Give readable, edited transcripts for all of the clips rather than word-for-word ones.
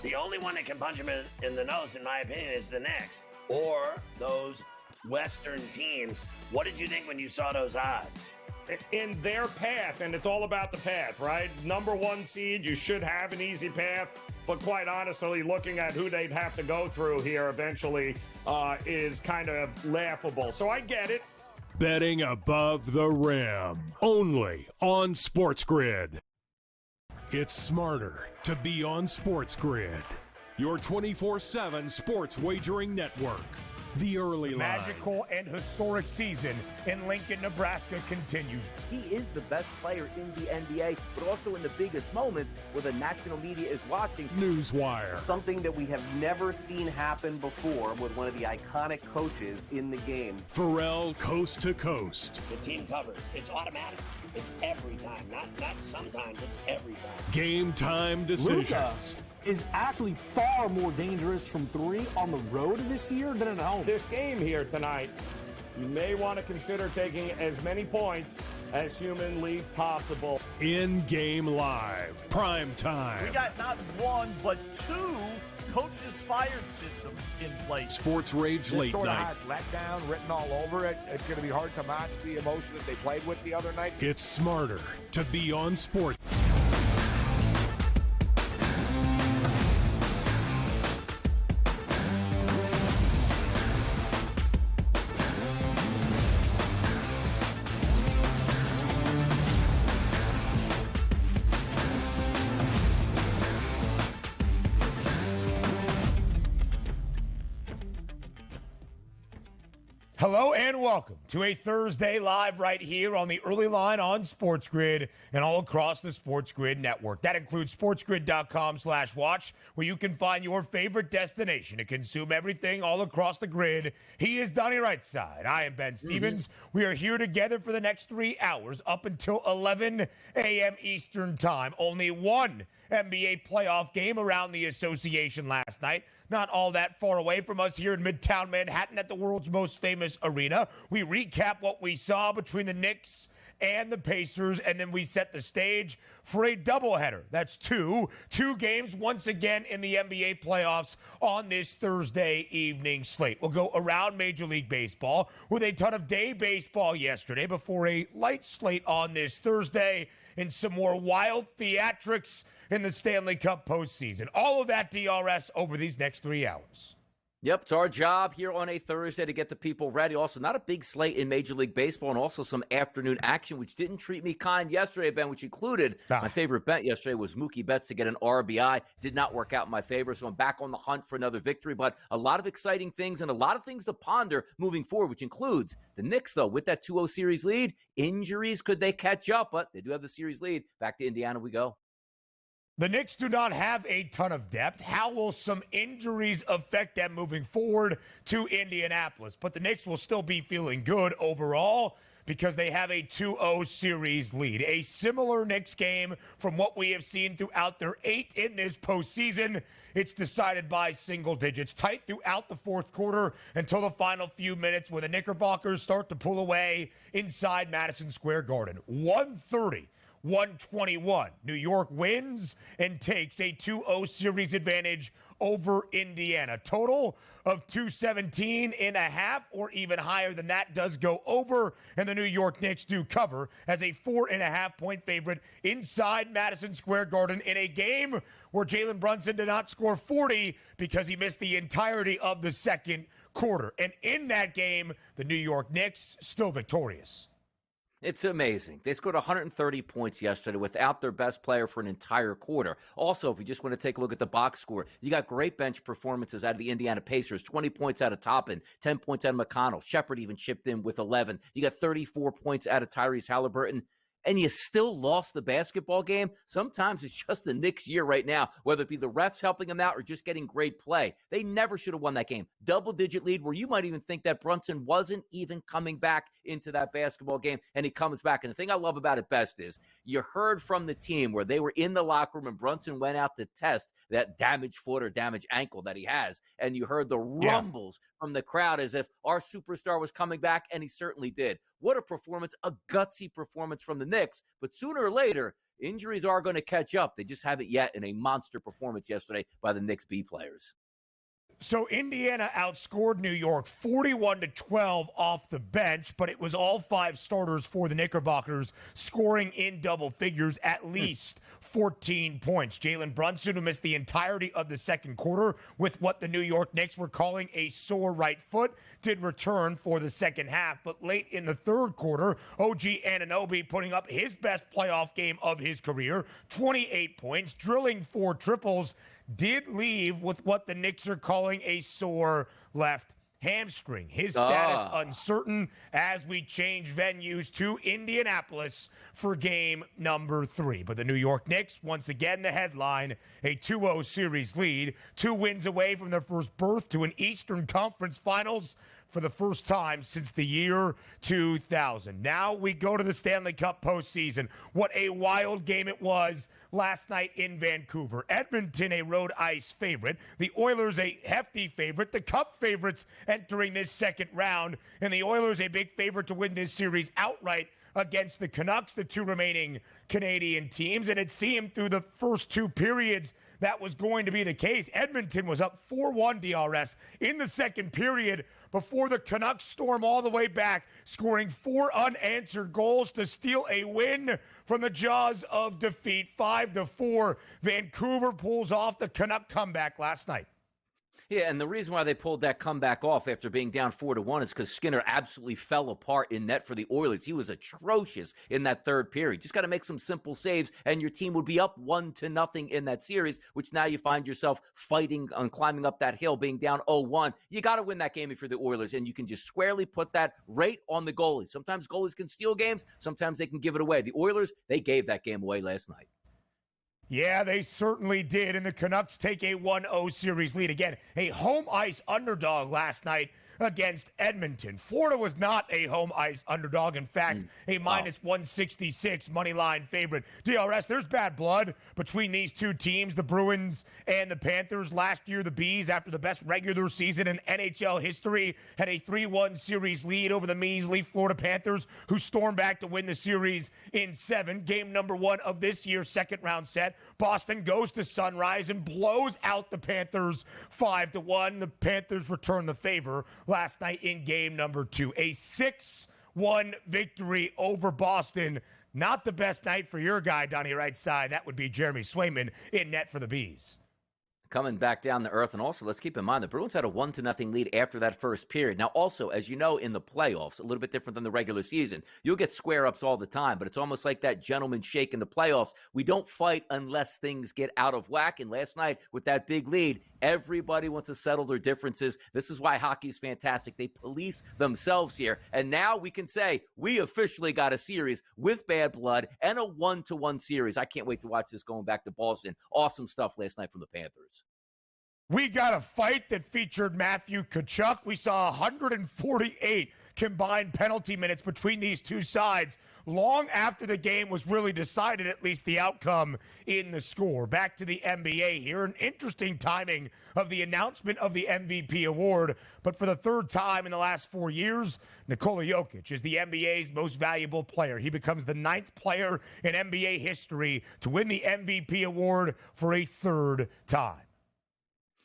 The only one that can punch him in the nose, in my opinion, is the Knicks or those Western teams. What did you think when you saw those odds? In their path, and it's all about the path, right? Number 1 seed, you should have an easy path, but quite honestly, looking at who they'd have to go through here eventually is kind of laughable. So I get it. Betting above the rim, only on SportsGrid. It's smarter to be on SportsGrid, your 24/7 sports wagering network. The early line. Magical and historic season in Lincoln, Nebraska continues. He is the best player in the NBA, but also in the biggest moments where the national media is watching. Newswire. Something that we have never seen happen before with one of the iconic coaches in the game. Pharrell, coast to coast. The team covers. It's automatic. It's every time. Not sometimes. It's every time. Game time decisions. Luka is actually far more dangerous from 3 on the road this year than at home. This game here tonight, you may want to consider taking as many points as humanly possible. In-game live, prime time. We got not 1, but 2 coaches fired systems in place. Sports Rage Late Sort of Night. has letdown written all over it. It's going to be hard to match the emotion that they played with the other night. It's smarter to be on sport. Hello and welcome to a Thursday live right here on the early line on SportsGrid and all across the SportsGrid network. That includes sportsgrid.com/watch, where you can find your favorite destination to consume everything all across the grid. He is Donnie Rightside. I am Ben Stevens. We are here together for the next 3 hours up until 11 a.m. Eastern time. Only one NBA playoff game around the association last night. Not all that far away from us here in Midtown Manhattan at the world's most famous arena. We recap what we saw between the Knicks and the Pacers, and then we set the stage for a doubleheader. That's two games once again in the NBA playoffs on this Thursday evening slate. We'll go around Major League Baseball with a ton of day baseball yesterday before a light slate on this Thursday and some more wild theatrics in the Stanley Cup postseason. All of that DRS over these next 3 hours. Yep, it's our job here on a Thursday to get the people ready. Also, not a big slate in Major League Baseball, and also some afternoon action, which didn't treat me kind yesterday, Ben, which included my favorite bet yesterday was Mookie Betts to get an RBI. Did not work out in my favor, so I'm back on the hunt for another victory. But a lot of exciting things and a lot of things to ponder moving forward, which includes the Knicks, though, with that 2-0 series lead. Injuries, could they catch up? But they do have the series lead. Back to Indiana we go. The Knicks do not have a ton of depth. How will some injuries affect them moving forward to Indianapolis? But the Knicks will still be feeling good overall because they have a 2-0 series lead. A similar Knicks game from what we have seen throughout their 8 in this postseason. It's decided by single digits, tight throughout the fourth quarter until the final few minutes when the Knickerbockers start to pull away inside Madison Square Garden. 121. New York wins and takes a 2-0 series advantage over Indiana. Total of 217.5 or even higher than that does go over, and the New York Knicks do cover as a 4.5-point favorite inside Madison Square Garden in a game where Jalen Brunson did not score 40 because he missed the entirety of the second quarter. And in that game, the New York Knicks still victorious. It's amazing. They scored 130 points yesterday without their best player for an entire quarter. Also, if you just want to take a look at the box score, you got great bench performances out of the Indiana Pacers, 20 points out of Toppin, 10 points out of McConnell. Shepard even chipped in with 11. You got 34 points out of Tyrese Halliburton. And you still lost the basketball game. Sometimes it's just the Knicks' year right now, whether it be the refs helping them out or just getting great play. They never should have won that game. Double-digit lead where you might even think that Brunson wasn't even coming back into that basketball game, and he comes back. And the thing I love about it best is you heard from the team where they were in the locker room and Brunson went out to test that damaged foot or damaged ankle that he has, and you heard the rumbles from the crowd as if our superstar was coming back, and he certainly did. What a performance, a gutsy performance from the Knicks. But sooner or later, injuries are going to catch up. They just haven't yet in a monster performance yesterday by the Knicks B players. So Indiana outscored New York 41-12 off the bench, but it was all 5 starters for the Knickerbockers scoring in double figures, at least 14 points. Jalen Brunson, who missed the entirety of the second quarter with what the New York Knicks were calling a sore right foot, did return for the second half. But late in the third quarter, OG Anunoby putting up his best playoff game of his career, 28 points, drilling 4 triples, did leave with what the Knicks are calling a sore left hamstring. His status uncertain as we change venues to Indianapolis for game number 3. But the New York Knicks, once again, the headline, a 2-0 series lead, 2 wins away from their first berth to an Eastern Conference Finals for the first time since the year 2000. Now we go to the Stanley Cup postseason. What a wild game it was last night in Vancouver. Edmonton, a road ice favorite. The Oilers, a hefty favorite. The Cup favorites entering this second round. And the Oilers, a big favorite to win this series outright against the Canucks, the 2 remaining Canadian teams. And it seemed through the first 2 periods that was going to be the case. Edmonton was up 4-1 DRS in the second period before the Canucks storm all the way back, scoring 4 unanswered goals to steal a win from the jaws of defeat. 5-4. Vancouver pulls off the Canuck comeback last night. Yeah, and the reason why they pulled that comeback off after being down 4-1 is because Skinner absolutely fell apart in net for the Oilers. He was atrocious in that third period. Just got to make some simple saves, and your team would be up 1-0 in that series, which now you find yourself fighting on climbing up that hill, being down 0-1. You got to win that game if you're the Oilers, and you can just squarely put that right on the goalie. Sometimes goalies can steal games. Sometimes they can give it away. The Oilers, they gave that game away last night. Yeah, they certainly did. And the Canucks take a 1-0 series lead. Again, a home ice underdog last night against Edmonton. Florida was not a home ice underdog. In fact, a minus 166 money line favorite. DRS, there's bad blood between these 2 teams, the Bruins and the Panthers. Last year, the Bees, after the best regular season in NHL history, had a 3-1 series lead over the measly Florida Panthers, who stormed back to win the series in 7. Game number 1 of this year's second round set. Boston goes to Sunrise and blows out the Panthers 5-1. The Panthers return the favor last night in game number 2. A 6-1 victory over Boston. Not the best night for your guy, Donnie, right side. That would be Jeremy Swayman in net for the Bees. Coming back down to earth, and also let's keep in mind the Bruins had a 1-0 lead after that first period. Now, also, as you know, in the playoffs, a little bit different than the regular season, you'll get square-ups all the time, but it's almost like that gentleman's shake in the playoffs. We don't fight unless things get out of whack, and last night, with that big lead, everybody wants to settle their differences. This is why hockey's fantastic. They police themselves here, and now we can say we officially got a series with bad blood and a 1-1 series. I can't wait to watch this going back to Boston. Awesome stuff last night from the Panthers. We got a fight that featured Matthew Tkachuk. We saw 148 combined penalty minutes between these 2 sides long after the game was really decided, at least the outcome in the score. Back to the NBA here. An interesting timing of the announcement of the MVP award. But for the 3rd time in the last 4 years, Nikola Jokic is the NBA's most valuable player. He becomes the 9th player in NBA history to win the MVP award for a 3rd time.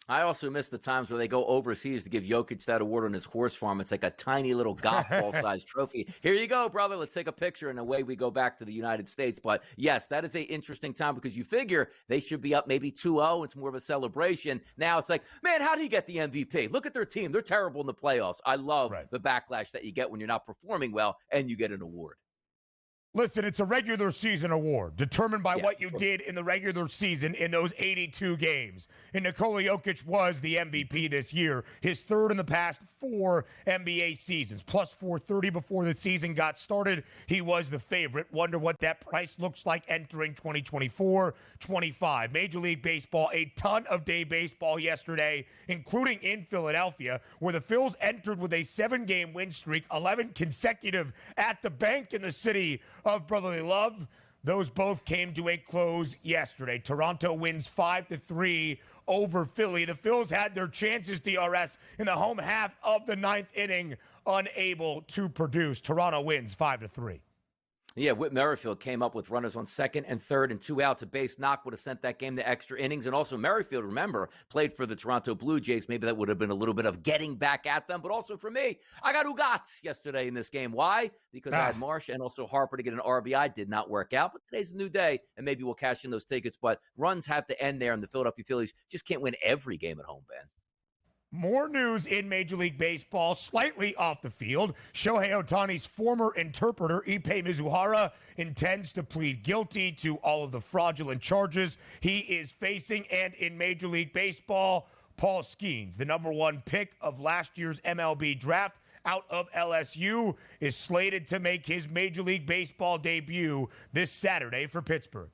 I also miss the times where they go overseas to give Jokic that award on his horse farm. It's like a tiny little golf ball-sized trophy. Here you go, brother. Let's take a picture, and away we go back to the United States. But, yes, that is an interesting time because you figure they should be up maybe 2-0. It's more of a celebration. Now it's like, man, how do you get the MVP? Look at their team. They're terrible in the playoffs. I love the backlash that you get when you're not performing well and you get an award. Listen, it's a regular season award determined by what you did in the regular season in those 82 games. And Nikola Jokic was the MVP this year, his 3rd in the past 4 NBA seasons, plus 430 before the season got started. He was the favorite. Wonder what that price looks like entering 2024-25. Major League Baseball, a ton of day baseball yesterday, including in Philadelphia, where the Phils entered with a 7-game win streak, 11 consecutive at the bank in the city of brotherly love. Those both came to a close yesterday. Toronto wins 5-3 over Philly. The Phils had their chances, DRS, in the home half of the 9th inning, unable to produce. Toronto wins 5-3. Yeah, Whit Merrifield came up with runners on second and third and 2 outs. A base knock would have sent that game to extra innings. And also Merrifield, remember, played for the Toronto Blue Jays. Maybe that would have been a little bit of getting back at them. But also for me, I got Ugats yesterday in this game. Why? Because I had Marsh and also Harper to get an RBI. Did not work out. But today's a new day, and maybe we'll cash in those tickets. But runs have to end there, and the Philadelphia Phillies just can't win every game at home, Ben. More news in Major League Baseball, slightly off the field. Shohei Ohtani's former interpreter, Ippei Mizuhara, intends to plead guilty to all of the fraudulent charges he is facing. And in Major League Baseball, Paul Skeens, the number one pick of last year's MLB draft out of LSU, is slated to make his Major League Baseball debut this Saturday for Pittsburgh.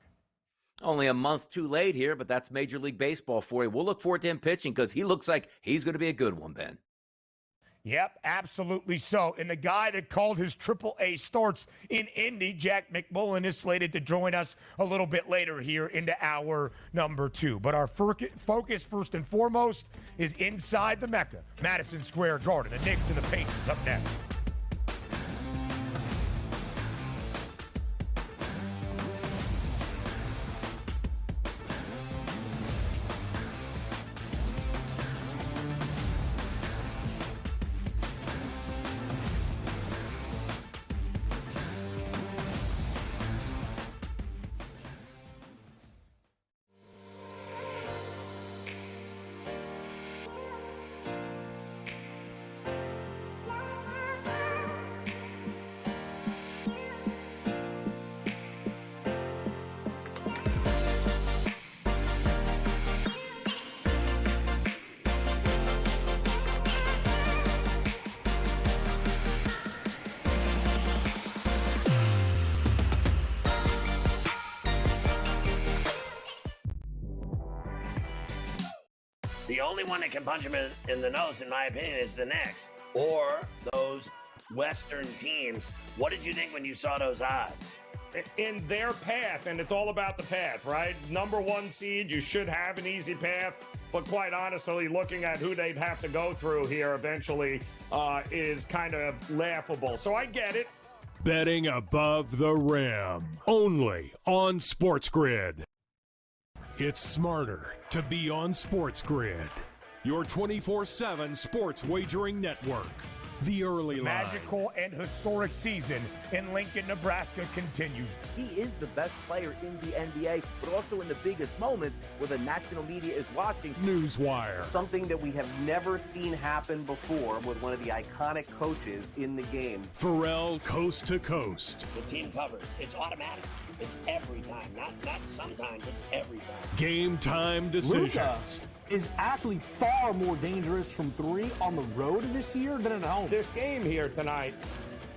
Only a month too late here, but that's Major League Baseball for you. We'll look forward to him pitching because he looks like he's going to be a good one, Ben. Yep, absolutely so. And the guy that called his AAA starts in Indy, Jack McMullen, is slated to join us a little bit later here into hour number 2. But our focus, first and foremost, is inside the Mecca, Madison Square Garden. The Knicks and the Pacers up next. The only one that can punch him in the nose, in my opinion, is the Knicks or those Western teams. What did you think when you saw those odds? In their path, and it's all about the path, right? Number one seed, you should have an easy path, but quite honestly, looking at who they'd have to go through here eventually is kind of laughable. So I get it. Betting above the rim, only on SportsGrid. It's smarter to be on SportsGrid, your 24/7 sports wagering network. The early line. Magical and historic season in Lincoln, Nebraska continues. He is the best player in the NBA, but also in the biggest moments where the national media is watching. Newswire. Something that we have never seen happen before with one of the iconic coaches in the game. Pharrell coast to coast. The team covers. It's automatic. It's every time. Not sometimes. It's every time. Game time decisions. Luka is actually far more dangerous from 3 on the road this year than at home. This game here tonight,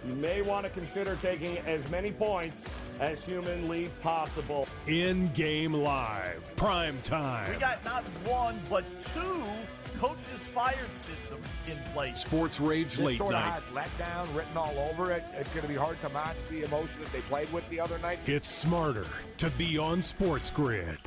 you may want to consider taking as many points as humanly possible. In-game live. Prime time. We got not one, but 2 coaches fired systems in place. Sports Rage This late sort of night. has letdown written all over it. It's going to be hard to match the emotion that they played with the other night. It's smarter to be on SportsGrid.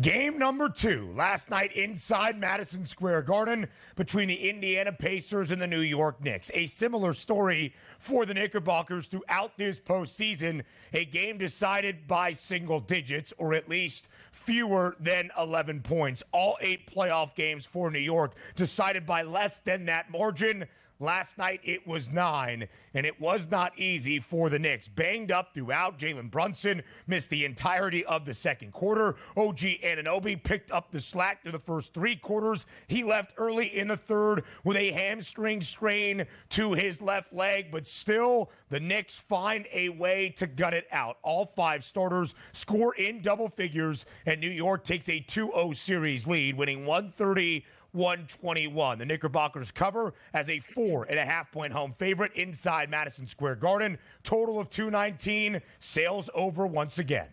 Game number 2 last night inside Madison Square Garden between the Indiana Pacers and the New York Knicks. A similar story for the Knickerbockers throughout this postseason. A game decided by single digits, or at least fewer than 11 points. All 8 playoff games for New York decided by less than that margin. Last night, it was 9, and it was not easy for the Knicks. Banged up throughout. Jalen Brunson missed the entirety of the second quarter. OG Anunoby picked up the slack through the first 3 quarters. He left early in the third with a hamstring strain to his left leg, but still, the Knicks find a way to gut it out. All 5 starters score in double figures, and New York takes a 2-0 series lead, winning 130-121. The Knickerbockers cover as a 4.5-point home favorite inside Madison Square Garden. Total of 219. Sails over once again.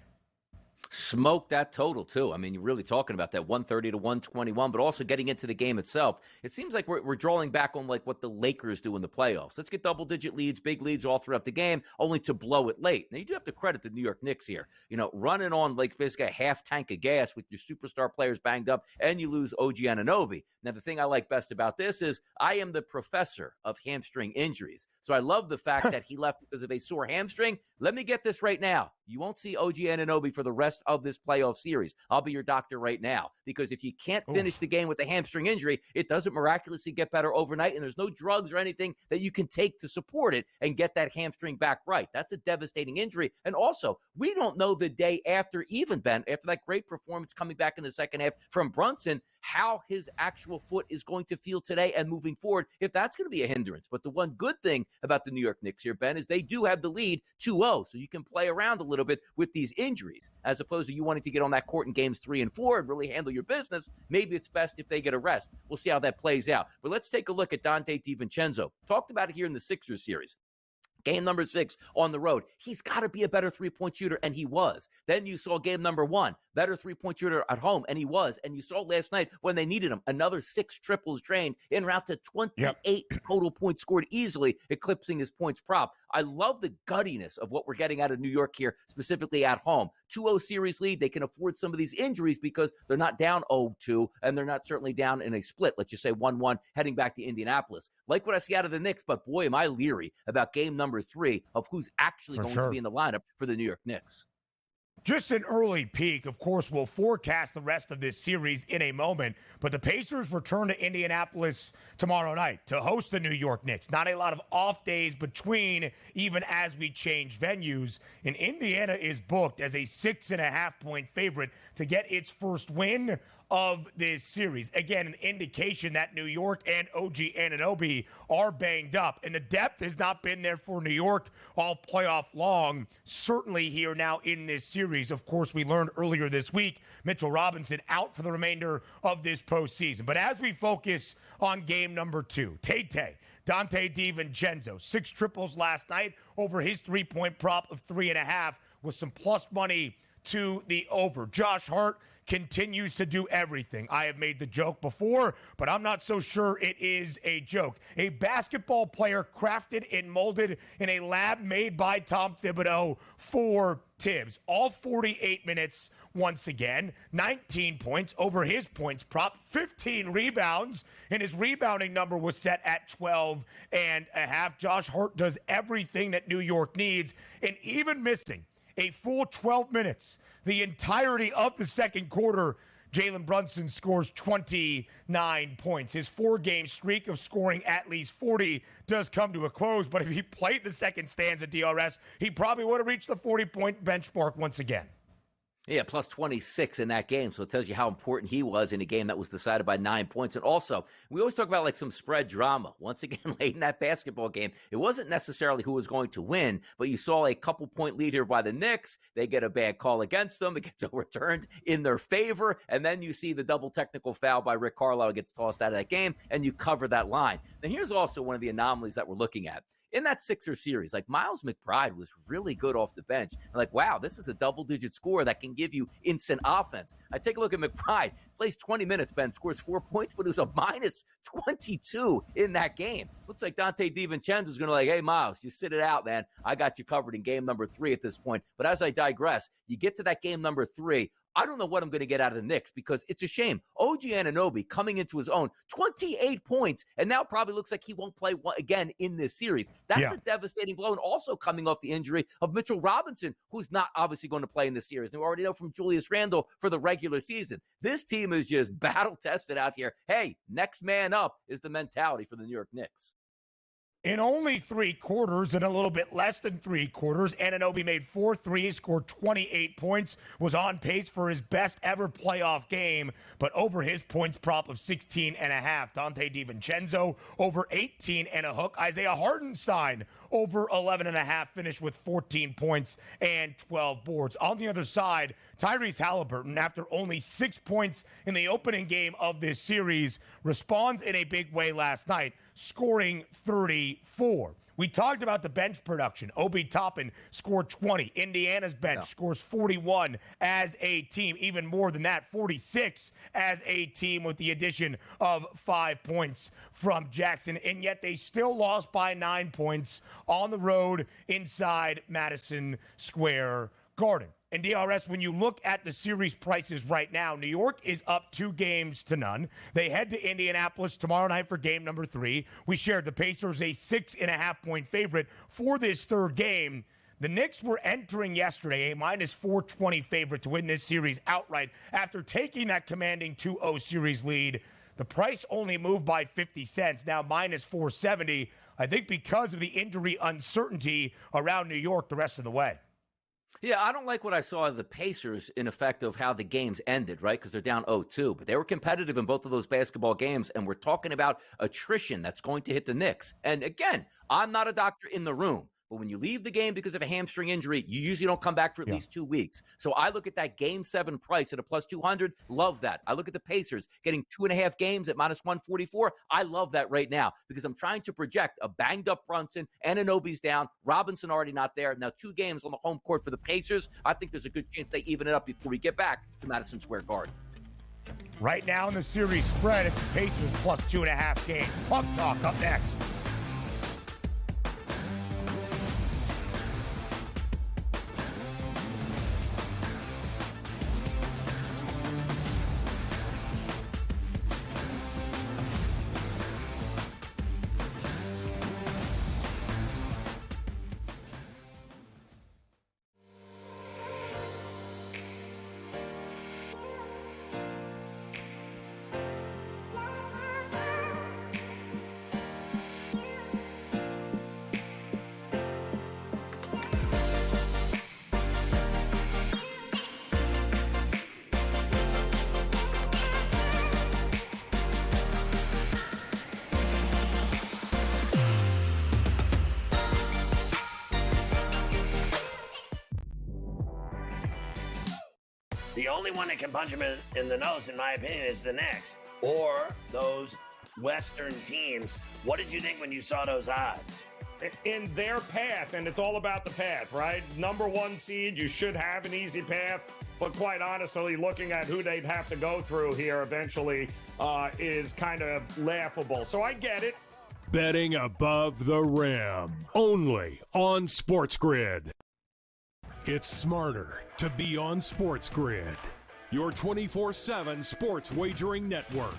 Smoke that total, too. I mean, you're really talking about that 130 to 121, but also getting into the game itself. It seems like we're drawing back on like what the Lakers do in the playoffs. Let's get double-digit leads, big leads all throughout the game, only to blow it late. Now, you do have to credit the New York Knicks here. Running on like basically a half tank of gas with your superstar players banged up, and you lose OG Anunoby. Now, the thing I like best about this is I am the professor of hamstring injuries. So I love the fact that he left because of a sore hamstring. Let me get this right now. You won't see OG Anunoby for the rest of this playoff series. I'll be your doctor right now, because if you can't finish the game with a hamstring injury, it doesn't miraculously get better overnight, and there's no drugs or anything that you can take to support it and get that hamstring back right. That's a devastating injury. And also, we don't know the day after even, Ben, after that great performance coming back in the second half from Brunson, how his actual foot is going to feel today and moving forward, if that's going to be a hindrance. But the one good thing about the New York Knicks here, Ben, is they do have the lead 2-0, so you can play around a little bit with these injuries, as opposed to you wanting to get on that court in games 3 and 4 and really handle your business. Maybe it's best if they get a rest. We'll see how that plays out. But let's take a look at Donnie DiVincenzo. Talked about it here in the Sixers series. Game number 6 on the road. He's got to be a better three-point shooter, and he was. Then you saw game number 1, better three-point shooter at home, and he was. And you saw last night when they needed him, another 6 triples drained en route to 28 total points scored easily, eclipsing his points prop. I love the guttiness of what we're getting out of New York here, specifically at home. 2-0 series lead. They can afford some of these injuries because they're not down 0-2, and they're not certainly down in a split. Let's just say 1-1 heading back to Indianapolis. Like what I see out of the Knicks, but boy, am I leery about game number 3 of who's actually going to be in the lineup for the New York Knicks. Just an early peek. Of course, we'll forecast the rest of this series in a moment. But the Pacers return to Indianapolis tomorrow night to host the New York Knicks. Not a lot of off days between, even as we change venues. And Indiana is booked as a 6.5-point favorite to get its first win of this series. Again, an indication that New York and OG Anunoby are banged up. And the depth has not been there for New York all playoff long. Certainly here now in this series. Of course, we learned earlier this week, Mitchell Robinson out for the remainder of this postseason. But as we focus on game number 2, Tay-Tay, Donnie DiVincenzo, 6 triples last night over his 3-point prop of 3.5 with some plus money to the over. Josh Hart continues to do everything. I have made the joke before, but I'm not so sure it is a joke. A basketball player crafted and molded in a lab made by Tom Thibodeau for Tibbs. All 48 minutes once again. 19 points over his points prop, 15 rebounds, and his rebounding number was set at 12.5. Josh Hart does everything that New York needs, and even missing a full 12 minutes, the entirety of the second quarter, Jalen Brunson scores 29 points. His 4-game streak of scoring at least 40 does come to a close, but if he played the second stanza DRS, he probably would have reached the 40-point benchmark once again. Yeah, plus 26 in that game. So it tells you how important he was in a game that was decided by 9 points. And also, we always talk about like some spread drama. Once again, late in that basketball game, it wasn't necessarily who was going to win, but you saw a couple-point lead here by the Knicks. They get a bad call against them. It gets overturned in their favor. And then you see the double technical foul by Rick Carlisle gets tossed out of that game, and you cover that line. Now, here's also one of the anomalies that we're looking at. In that Sixers series, like Miles McBride was really good off the bench. And like, wow, this is a double-digit score that can give you instant offense. I take a look at McBride, plays 20 minutes, Ben, scores 4 points, but it was a minus 22 in that game. Looks like Donnie DiVincenzo is going to like, hey, Miles, you sit it out, man. I got you covered in game number 3 at this point. But as I digress, you get to that game number 3, I don't know what I'm going to get out of the Knicks because it's a shame. OG Anunoby coming into his own, 28 points, and now probably looks like he won't play again in this series. That's a devastating blow, and also coming off the injury of Mitchell Robinson, who's not obviously going to play in this series. And we already know from Julius Randle for the regular season. This team is just battle-tested out here. Hey, next man up is the mentality for the New York Knicks. In only 3 quarters and a little bit less than 3 quarters, Anunoby made 4 threes, scored 28 points, was on pace for his best ever playoff game, but over his points prop of 16.5. Donnie DiVincenzo over 18 and a hook. Isaiah Hartenstein over 11.5, finished with 14 points and 12 boards. On the other side, Tyrese Halliburton, after only 6 points in the opening game of this series, responds in a big way last night, scoring 34. We talked about the bench production. Obi Toppin scored 20. Indiana's bench scores 41 as a team. Even more than that, 46 as a team with the addition of 5 points from Jackson. And yet they still lost by 9 points on the road inside Madison Square Garden. And DRS, when you look at the series prices right now, New York is up 2-0. They head to Indianapolis tomorrow night for game number 3. We shared the Pacers a 6.5-point favorite for this third game. The Knicks were entering yesterday a minus 420 favorite to win this series outright after taking that commanding 2-0 series lead. The price only moved by 50 cents, now minus 470, I think because of the injury uncertainty around New York the rest of the way. Yeah, I don't like what I saw of the Pacers in effect of how the games ended, right? Because they're down 0-2. But they were competitive in both of those basketball games, and we're talking about attrition that's going to hit the Knicks. And again, I'm not a doctor in the room. But when you leave the game because of a hamstring injury, you usually don't come back for at least 2 weeks. So I look at that Game 7 price at a plus 200. Love that. I look at the Pacers getting 2.5 games at minus 144. I love that right now because I'm trying to project a banged-up Brunson. Anunoby's down. Robinson already not there. Now 2 games on the home court for the Pacers. I think there's a good chance they even it up before we get back to Madison Square Garden. Right now in the series spread, it's the Pacers plus 2.5 games. Punk Talk up next. The only one that can punch him in the nose, in my opinion, is the Knicks or those Western teams. What did you think when you saw those odds? In their path, and it's all about the path, right? Number 1 seed, you should have an easy path. But quite honestly, looking at who they'd have to go through here eventually is kind of laughable. So I get it. Betting above the rim, only on SportsGrid. It's smarter to be on SportsGrid, your 24/7 sports wagering network.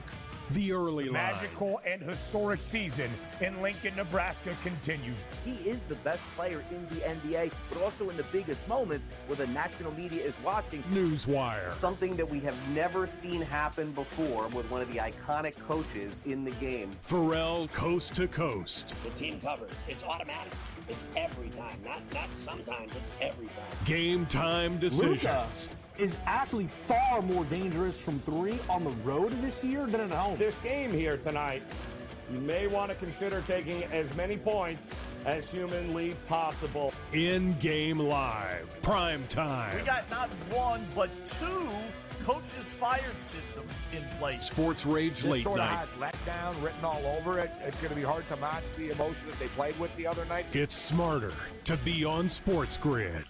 The early line. Magical and historic season in Lincoln, Nebraska continues. He is the best player in the NBA, but also in the biggest moments where the national media is watching. Newswire. Something that we have never seen happen before with one of the iconic coaches in the game. Pharrell coast to coast. The team covers. It's automatic. It's every time. Not sometimes. It's every time. Game time decisions. Luka is actually far more dangerous from 3 on the road this year than at home. This game here tonight, you may want to consider taking as many points as humanly possible. In-game live. Prime time. We got not 1, but 2 coaches fired systems in place. Sports Rage This late sort night. of has letdown written all over it. It's going to be hard to match the emotion that they played with the other night. It's smarter to be on SportsGrid.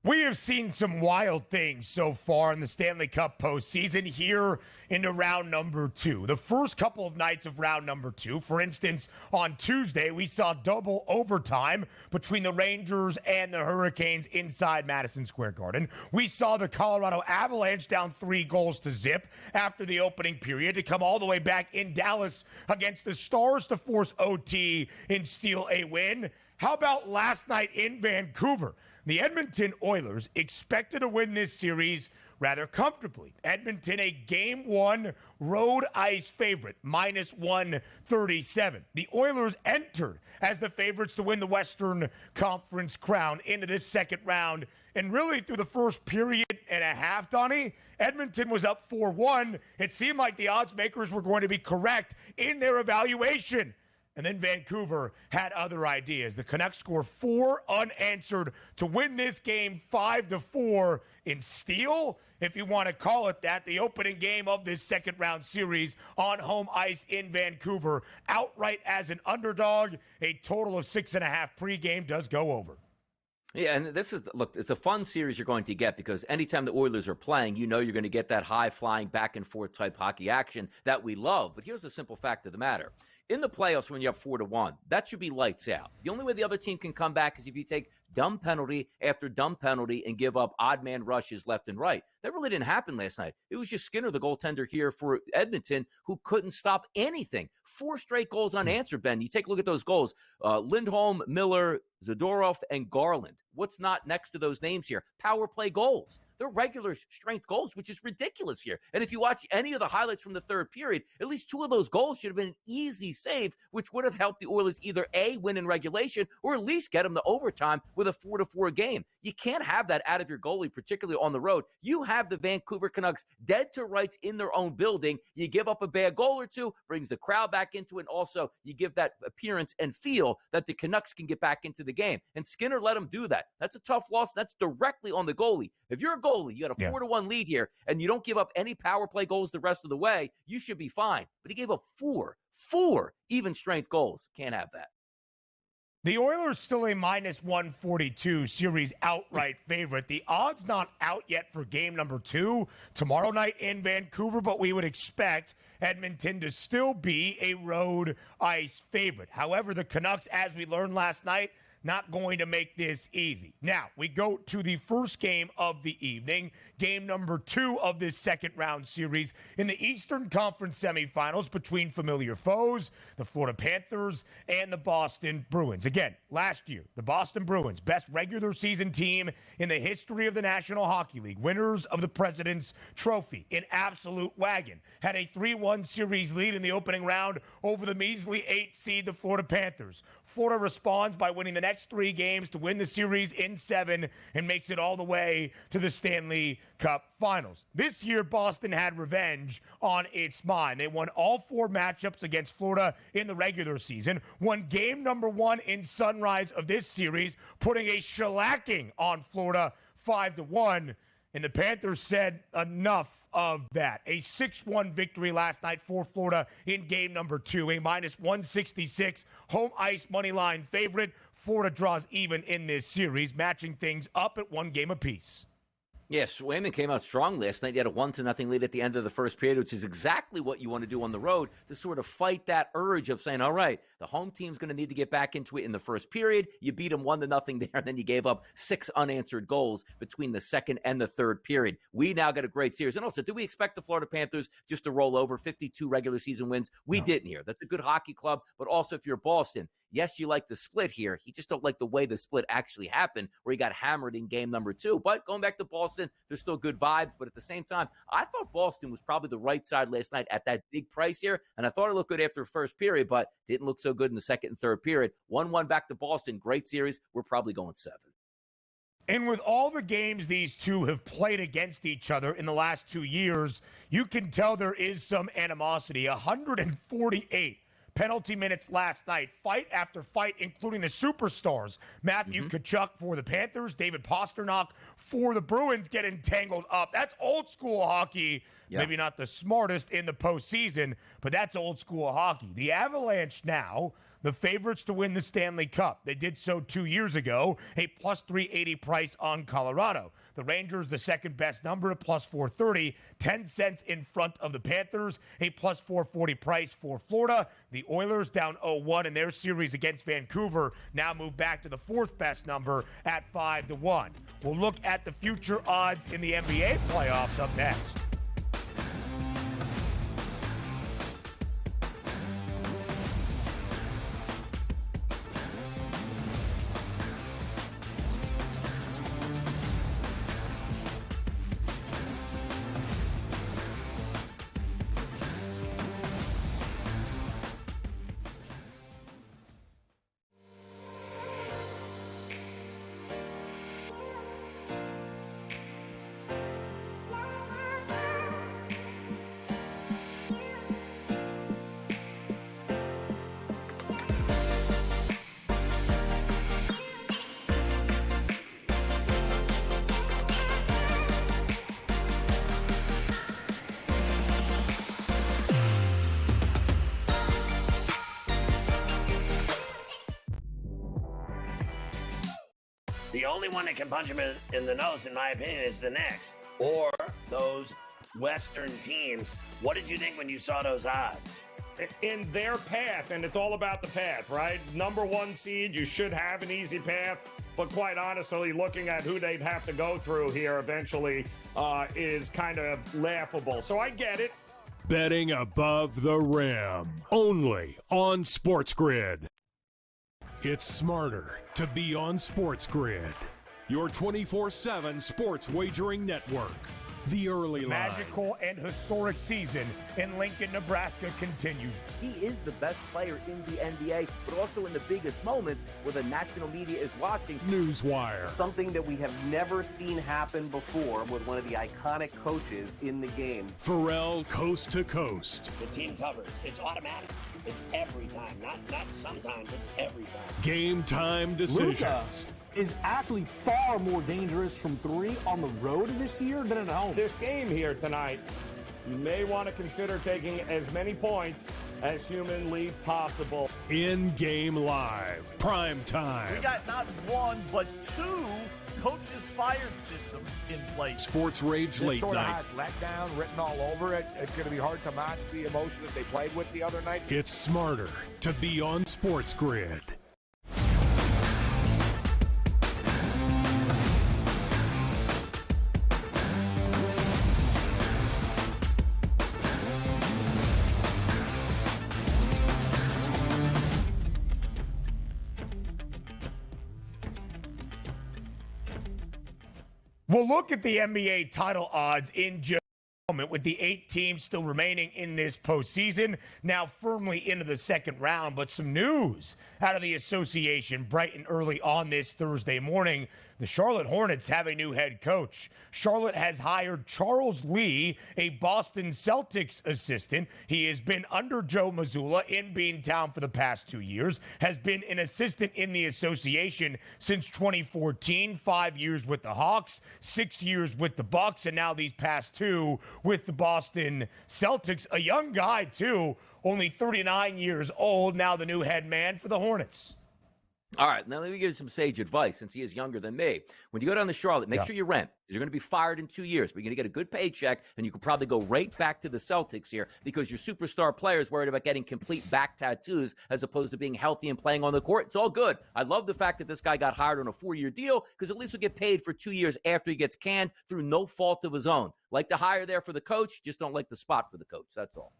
We have seen some wild things so far in the Stanley Cup postseason here into round number 2. The first couple of nights of round number 2, for instance, on Tuesday, we saw double overtime between the Rangers and the Hurricanes inside Madison Square Garden. We saw the Colorado Avalanche down 3-0 after the opening period to come all the way back in Dallas against the Stars to force OT and steal a win. How about last night in Vancouver? The Edmonton Oilers expected to win this series rather comfortably. Edmonton, a Game 1 road ice favorite, minus 137. The Oilers entered as the favorites to win the Western Conference crown into this second round. And really, through the first period and a half, Donnie, Edmonton was up 4-1. It seemed like the odds makers were going to be correct in their evaluation. And then Vancouver had other ideas. The Canucks score 4 unanswered to win this game 5-4 in steel, if you want to call it that. The opening game of this second round series on home ice in Vancouver, outright as an underdog. A total of 6.5 pregame does go over. Yeah, and look, it's a fun series you're going to get because anytime the Oilers are playing, you know you're going to get that high-flying, back-and-forth type hockey action that we love. But here's the simple fact of the matter. In the playoffs, when you're up 4-1, that should be lights out. The only way the other team can come back is if you take dumb penalty after dumb penalty and give up odd man rushes left and right. That really didn't happen last night. It was just Skinner, the goaltender here for Edmonton, who couldn't stop anything. 4 straight goals unanswered, Ben. You take a look at those goals. Lindholm, Miller, Zadorov, and Garland. What's not next to those names here? Power play goals. They're regular strength goals, which is ridiculous here. And if you watch any of the highlights from the third period, at least 2 of those goals should have been an easy save, which would have helped the Oilers either A, win in regulation, or at least get them to overtime with a 4-4 game. You can't have that out of your goalie, particularly on the road. You have the Vancouver Canucks dead to rights in their own building. You give up a bad goal or two, brings the crowd back into it, and also you give that appearance and feel that the Canucks can get back into the game. And Skinner let him do that. That's a tough loss. That's directly on the goalie. If you're a goalie, you got a 4-1 lead here, and you don't give up any power play goals the rest of the way, you should be fine. But he gave up four even strength goals. Can't have that. The Oilers still a minus 142 series outright favorite. The odds not out yet for game number 2 tomorrow night in Vancouver, but we would expect Edmonton to still be a road ice favorite. However, the Canucks, as we learned last night, not going to make this easy. Now, we go to the first game of the evening, game number 2 of this second round series in the Eastern Conference semifinals between familiar foes, the Florida Panthers and the Boston Bruins. Again, last year, the Boston Bruins, best regular season team in the history of the National Hockey League, winners of the President's Trophy, an absolute wagon, had a 3-1 series lead in the opening round over the measly 8 seed, the Florida Panthers. Florida responds by winning the next 3 games to win the series in 7 and makes it all the way to the Stanley Cup Finals. This year, Boston had revenge on its mind. They won all 4 matchups against Florida in the regular season, won game number 1 in Sunrise of this series, putting a shellacking on Florida 5-1. And the Panthers said enough of that. A 6-1 victory last night for Florida in game number 2. A minus 166 home ice money line favorite. Florida draws even in this series, matching things up at 1 game apiece. Yes, Swayman came out strong last night. He had a 1-0 lead at the end of the first period, which is exactly what you want to do on the road to sort of fight that urge of saying, all right, the home team's going to need to get back into it in the first period. You beat them 1-0 there, and then you gave up 6 unanswered goals between the second and the third period. We now got a great series. And also, do we expect the Florida Panthers just to roll over 52 regular season wins? We didn't here. That's a good hockey club, but also if you're Boston, yes, you like the split here. You just don't like the way the split actually happened, where he got hammered in game number 2. But going back to Boston, there's still good vibes. But at the same time, I thought Boston was probably the right side last night at that big price here. And I thought it looked good after the first period, but didn't look so good in the second and third period. 1-1 back to Boston. Great series. We're probably going 7. And with all the games these two have played against each other in the last 2 years, you can tell there is some animosity. 148 penalty minutes last night, fight after fight, including the superstars. Matthew Tkachuk for the Panthers, David Pastrnak for the Bruins getting tangled up. That's old school hockey. Yep. Maybe not the smartest in the postseason, but that's old school hockey. The Avalanche now, the favorites to win the Stanley Cup. They did so 2 years ago, a plus 380 price on Colorado. The Rangers, the second best number at plus 430, 10 cents in front of the Panthers, a plus 440 price for Florida. The Oilers down 0-1 in their series against Vancouver, now move back to the fourth best number at 5-1. We'll look at the future odds in the NBA playoffs up next. The only one that can punch him in the nose, in my opinion, is the Knicks or those Western teams. What did you think when you saw those odds? In their path, and it's all about the path, right? Number one seed, you should have an easy path, but quite honestly, looking at who they'd have to go through here eventually is kind of laughable. So I get it. Betting above the rim, only on SportsGrid. It's smarter to be on SportsGrid, your 24/7 sports wagering network. The early line. Magical and historic season in Lincoln, Nebraska continues. He is the best player in the NBA, but also in the biggest moments where the national media is watching. Newswire. Something that we have never seen happen before with one of the iconic coaches in the game. Pharrell coast to coast. The team covers. It's automatic. It's every time. Not sometimes. It's every time. Game time decisions. Luka is actually far more dangerous from three on the road this year than at home. This game here tonight, you may want to consider taking as many points as humanly possible. In-game live. Prime time. We got not one, but two coaches fired systems in place. Sports Rage This late sort of night. has letdown written all over it. It's going to be hard to match the emotion that they played with the other night. It's smarter to be on SportsGrid. We'll look at the NBA title odds in just a moment, with the 8 teams still remaining in this postseason, now firmly into the second round. But some news out of the association bright and early on this Thursday morning. The Charlotte Hornets have a new head coach. Charlotte has hired Charles Lee, a Boston Celtics assistant. He has been under Joe Mazzulla in Beantown for the past 2 years, has been an assistant in the association since 2014, 5 years with the Hawks, 6 years with the Bucks, and now these past 2 with the Boston Celtics. A young guy, too, only 39 years old, now the new head man for the Hornets. All right, now let me give you some sage advice since he is younger than me. When you go down to Charlotte, make sure you rent. You're going to be fired in 2 years, but you're going to get a good paycheck, and you can probably go right back to the Celtics here because your superstar player is worried about getting complete back tattoos as opposed to being healthy and playing on the court. It's all good. I love the fact that this guy got hired on a 4-year deal because at least he'll get paid for 2 years after he gets canned through no fault of his own. Like the hire there for the coach, just don't like the spot for the coach. That's all.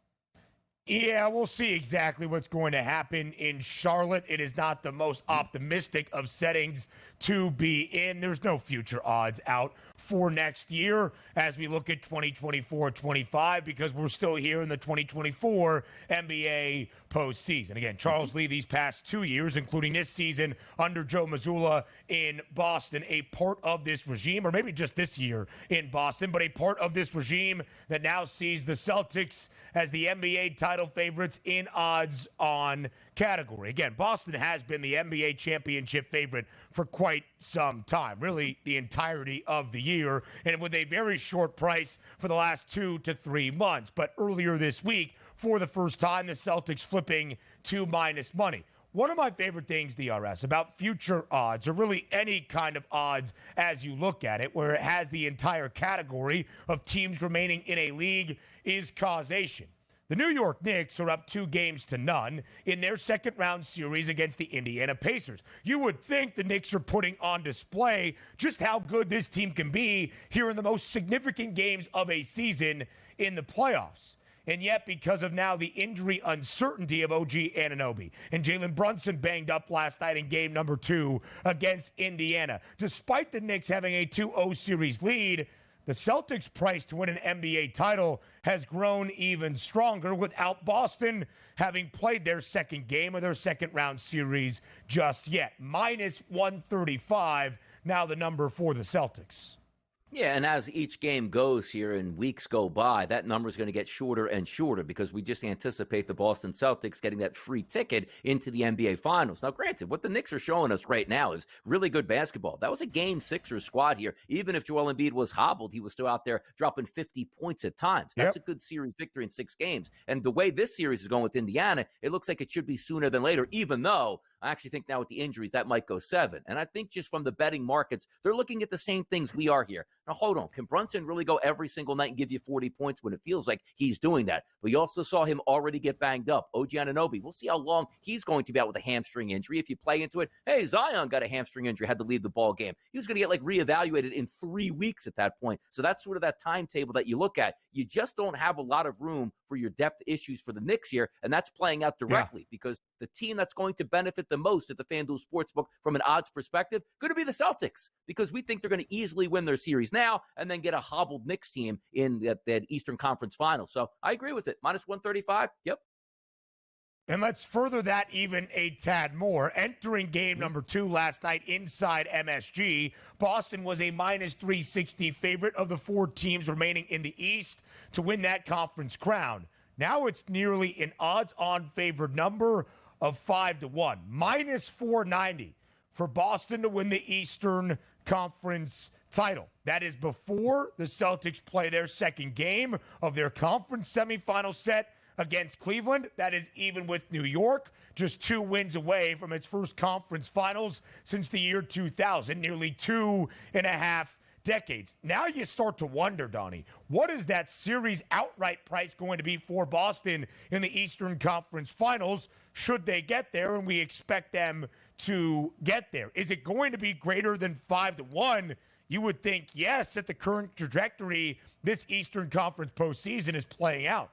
Yeah, we'll see exactly what's going to happen in Charlotte. It is not the most optimistic of settings to be in. There's no future odds out for next year as we look at 2024-25 because we're still here in the 2024 NBA postseason. Again, Charles Lee these past 2 years, including this season under Joe Mazzulla in Boston, a part of this regime, or maybe just this year in Boston, but a part of this regime that now sees the Celtics as the NBA title favorites in odds on category. Again, Boston has been the NBA championship favorite for quite some time, really the entirety of the year, and with a very short price for the last 2 to 3 months. But earlier this week, for the first time, the Celtics flipping to minus money. One of my favorite things, DRS, about future odds, or really any kind of odds as you look at it, where it has the entire category of teams remaining in a league, is causation. The New York Knicks are up 2-0 in their second-round series against the Indiana Pacers. You would think the Knicks are putting on display just how good this team can be here in the most significant games of a season in the playoffs. And yet, because of now the injury uncertainty of OG Anunoby and Jalen Brunson banged up last night in game number 2 against Indiana, despite the Knicks having a 2-0 series lead, the Celtics' price to win an NBA title has grown even stronger without Boston having played their second game of their second-round series just yet. Minus 135, now the number for the Celtics. Yeah, and as each game goes here and weeks go by, that number is going to get shorter and shorter because we just anticipate the Boston Celtics getting that free ticket into the NBA Finals. Now, granted, what the Knicks are showing us right now is really good basketball. That was a Game 6er squad here. Even if Joel Embiid was hobbled, he was still out there dropping 50 points at times. That's a good series victory in 6 games. And the way this series is going with Indiana, it looks like it should be sooner than later, even though I actually think now with the injuries, that might go 7. And I think just from the betting markets, they're looking at the same things we are here. Now, hold on. Can Brunson really go every single night and give you 40 points when it feels like he's doing that? But you also saw him already get banged up. OG Anunoby, we'll see how long he's going to be out with a hamstring injury. If you play into it, hey, Zion got a hamstring injury, had to leave the ball game. He was going to get reevaluated in 3 weeks at that point. So that's sort of that timetable that you look at. You just don't have a lot of room for your depth issues for the Knicks here, and that's playing out directly because the team that's going to benefit the most at the FanDuel Sportsbook from an odds perspective going to be the Celtics because we think they're going to easily win their series now and then get a hobbled Knicks team in that Eastern Conference Finals. So I agree with it. Minus 135, yep. And let's further that even a tad more. Entering game number 2 last night inside MSG, Boston was a minus 360 favorite of the 4 teams remaining in the East to win that conference crown. Now it's nearly an odds-on favored number of 5-1, minus 490 for Boston to win the Eastern Conference title. That is before the Celtics play their second game of their conference semifinal set against Cleveland. That is even with New York just 2 wins away from its first conference finals since the year 2000, nearly 2.5 decades. Now you start to wonder, Donnie, what is that series outright price going to be for Boston in the Eastern Conference Finals should they get there, and we expect them to get there? Is it going to be greater than 5-1? You would think, yes, at the current trajectory this Eastern Conference postseason is playing out.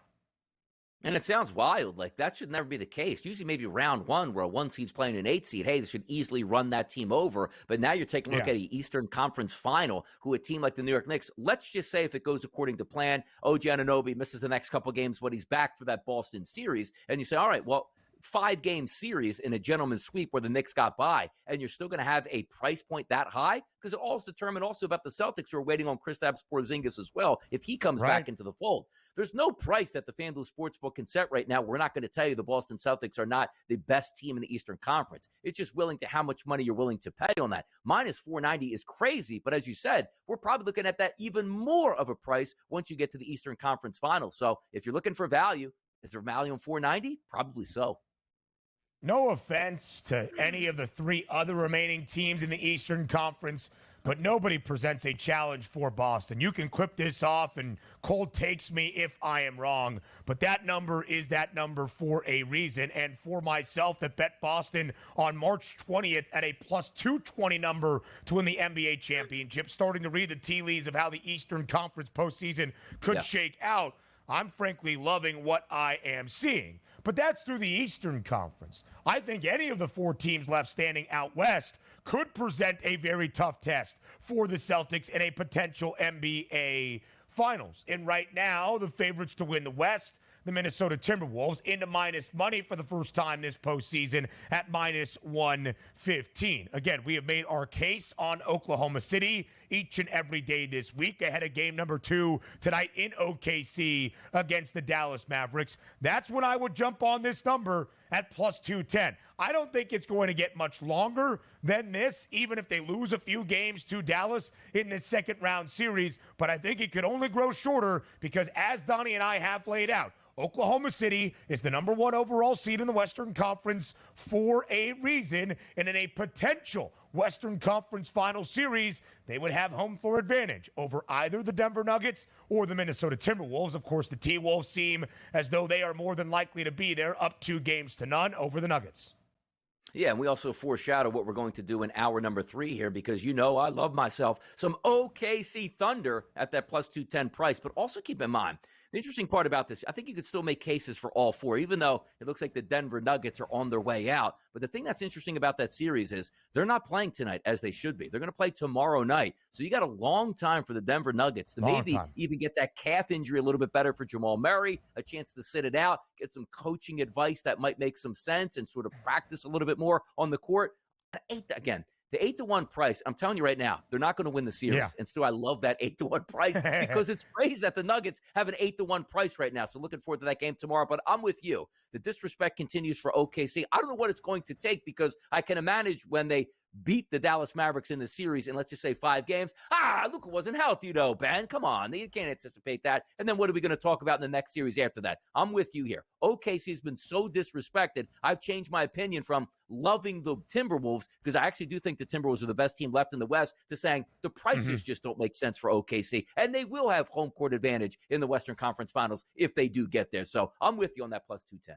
And it sounds wild. Like, that should never be the case. Usually maybe round 1 where a 1 seed's playing an 8 seed. Hey, they should easily run that team over. But now you're taking a look at an Eastern Conference final who a team like the New York Knicks, let's just say if it goes according to plan, OG Anunoby misses the next couple games, but he's back for that Boston series. And you say, all right, well, 5-game series in a gentleman's sweep where the Knicks got by, and you're still going to have a price point that high? Because it all is determined also about the Celtics who are waiting on Kristaps Porzingis as well, if he comes back into the fold. There's no price that the FanDuel Sportsbook can set right now. We're not going to tell you the Boston Celtics are not the best team in the Eastern Conference. It's just willing to how much money you're willing to pay on that. Minus 490 is crazy, but as you said, we're probably looking at that even more of a price once you get to the Eastern Conference Finals. So if you're looking for value, is there value on 490? Probably so. No offense to any of the 3 other remaining teams in the Eastern Conference, but nobody presents a challenge for Boston. You can clip this off and cold takes me if I am wrong, but that number is that number for a reason. And for myself that bet Boston on March 20th at a plus 220 number to win the NBA championship, starting to read the tea leaves of how the Eastern Conference postseason could shake out, I'm frankly loving what I am seeing. But that's through the Eastern Conference. I think any of the 4 teams left standing out west could present a very tough test for the Celtics in a potential NBA Finals. And right now, the favorites to win the West, the Minnesota Timberwolves, into minus money for the first time this postseason at minus 115. Again, we have made our case on Oklahoma City each and every day this week ahead of game number 2 tonight in OKC against the Dallas Mavericks. That's when I would jump on this number at plus 210. I don't think it's going to get much longer than this, even if they lose a few games to Dallas in the second round series. But I think it could only grow shorter because, as Donnie and I have laid out, Oklahoma City is the number 1 overall seed in the Western Conference for a reason. And in a potential Western Conference Final Series, they would have home floor advantage over either the Denver Nuggets or the Minnesota Timberwolves. Of course, the T-Wolves seem as though they are more than likely to be there, up 2-0 over the Nuggets. Yeah, and we also foreshadow what we're going to do in hour number 3 here because, you know, I love myself some OKC Thunder at that plus 210 price. But also keep in mind, the interesting part about this, I think you could still make cases for all 4, even though it looks like the Denver Nuggets are on their way out. But the thing that's interesting about that series is they're not playing tonight as they should be. They're going to play tomorrow night. So you got a long time for the Denver Nuggets to even get that calf injury a little bit better for Jamal Murray, a chance to sit it out, get some coaching advice that might make some sense and sort of practice a little bit more on the court. Again, The 8-1 price, I'm telling you right now, they're not going to win the series. Yeah. And still, I love that 8-1 price because it's crazy that the Nuggets have an 8-1 price right now. So looking forward to that game tomorrow. But I'm with you. The disrespect continues for OKC. I don't know what it's going to take because I can imagine when they beat the Dallas Mavericks in the series in, let's just say, 5 games. Luka wasn't healthy, though, Ben. Come on. You can't anticipate that. And then what are we going to talk about in the next series after that? I'm with you here. OKC has been so disrespected. I've changed my opinion from loving the Timberwolves, because I actually do think the Timberwolves are the best team left in the West, to saying the prices just don't make sense for OKC. And they will have home court advantage in the Western Conference Finals if they do get there. So I'm with you on that plus 210.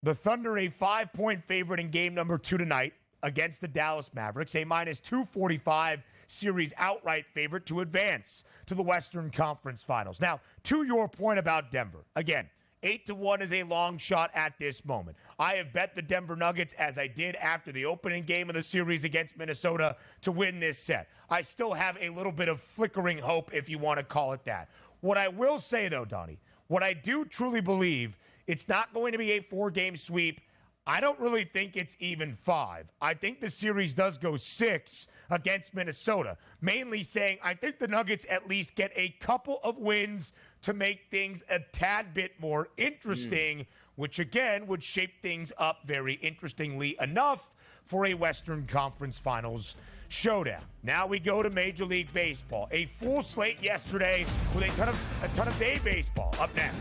The Thunder, a 5-point favorite in game number 2 tonight against the Dallas Mavericks, a minus 245 series outright favorite to advance to the Western Conference Finals. Now, to your point about Denver, again, 8-1 is a long shot at this moment. I have bet the Denver Nuggets, as I did after the opening game of the series against Minnesota, to win this set. I still have a little bit of flickering hope, if you want to call it that. What I will say, though, Donnie, what I do truly believe, it's not going to be a 4-game sweep. I don't really think it's even 5. I think the series does go 6 against Minnesota, mainly saying I think the Nuggets at least get a couple of wins to make things a tad bit more interesting, which again would shape things up very interestingly enough for a Western Conference Finals showdown. Now we go to Major League Baseball. A full slate yesterday with a ton of day baseball. Up next.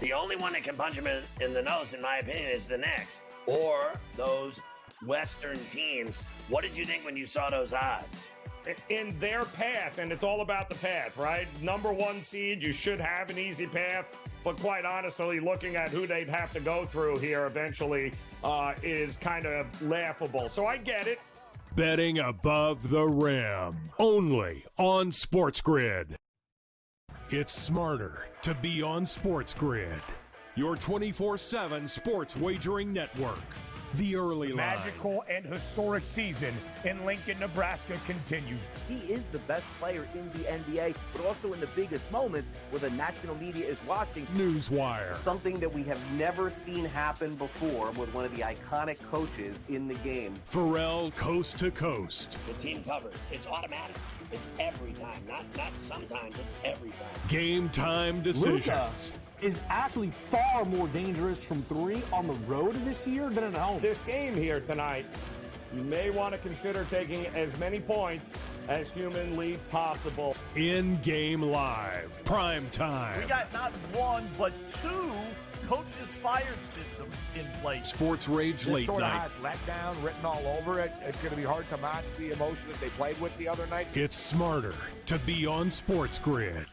The only one that can punch him in the nose, in my opinion, is the Knicks or those Western teams. What did you think when you saw those odds? In their path, and it's all about the path, right? Number 1 seed, you should have an easy path, but quite honestly, looking at who they'd have to go through here eventually is kind of laughable. So I get it. Betting above the rim, only on SportsGrid. It's smarter to be on SportsGrid, your 24/7 sports wagering network. The early line. Magical and historic season in Lincoln, Nebraska continues. He is the best player in the NBA, but also in the biggest moments where the national media is watching. Newswire. Something that we have never seen happen before with one of the iconic coaches in the game. Pharrell coast to coast. The team covers. It's automatic. It's every time. Not sometimes. It's every time. Game time decisions. Luka is actually far more dangerous from 3 on the road this year than at home. This game here tonight, you may want to consider taking as many points as humanly possible. In-game live. Prime time. We got not 1, but 2 coaches fired systems in place. Sports Rage This late sort of night. has letdown written all over it. It's going to be hard to match the emotion that they played with the other night. It's smarter to be on SportsGrid.